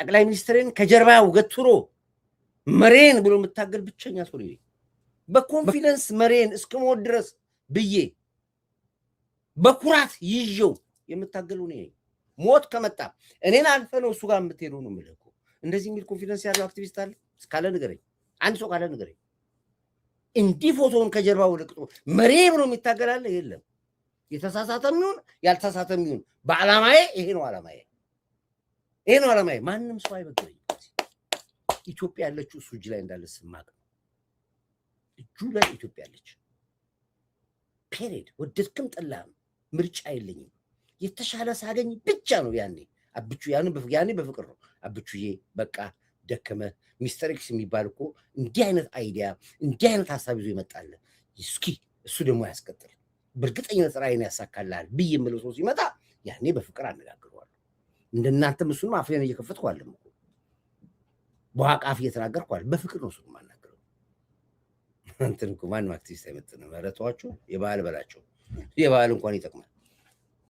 ጠቅላይ ሚኒስትርን ከጀርባው ገትሮ መሬን ብሎ የምታገል ብቸኛ ሰው ነው። በኮንፊደንስ መሬን እስከሞት ድረስ ብዬ በኩራት ይዤው የምታገለው ነው። ሞት ከመጣ እኔን አልፈ ነው እሱ ጋር የምትሄዱ ነው የምልህ እኮ። እንደዚህ የሚል ኮንፊደንስ ያለው አክቲቪስት አለ ካለ ንገረኝ። አንድ ሰው ካለ ንገረኝ። እንዲህ ፎቶውን ከጀርባው ለቅጦ መሬ ብሎ የሚታገላለ የለም። የተሳሳተም ይሁን ያልተሳሳተም ይሁን በዓላማዬ ይሄ ነው ዓላማዬ፣ ይሄ ነው ዓላማዬ። ማንም ሰው አይበግረኝ። ኢትዮጵያ ያለችው እሱ እጅ ላይ እንዳለ ስማቅ እጁ ላይ ኢትዮጵያ ያለች ፔሬድ። ወደድክም ጠላህም ምርጫ የለኝም። የተሻለ ሳገኝ ብቻ ነው ያኔ አብቹ ያኔ በፍቅር ነው አብቹዬ በቃ ደከመ። ሚስተር ኤክስ የሚባል እኮ እንዲህ አይነት አይዲያ እንዲህ አይነት ሀሳብ ይዞ ይመጣል። እስኪ እሱ ደግሞ ያስቀጥል በእርግጠኝነት ራዕይን ያሳካልሃል ብዬ የምለው ሰው ሲመጣ ያኔ በፍቅር አነጋግረዋለሁ። እንደናንተም እሱንም አፍሬን እየከፈትኩ አለም እኮ በዋቃ አፍ እየተናገርኩ አለ። በፍቅር ነው እሱን ማናገረው። እንትን እኮ ማንም አክቲቪስት አይመጥንም። ኧረ ተዋቸው። የባህል በላቸው። የባህል እንኳን ይጠቅማል።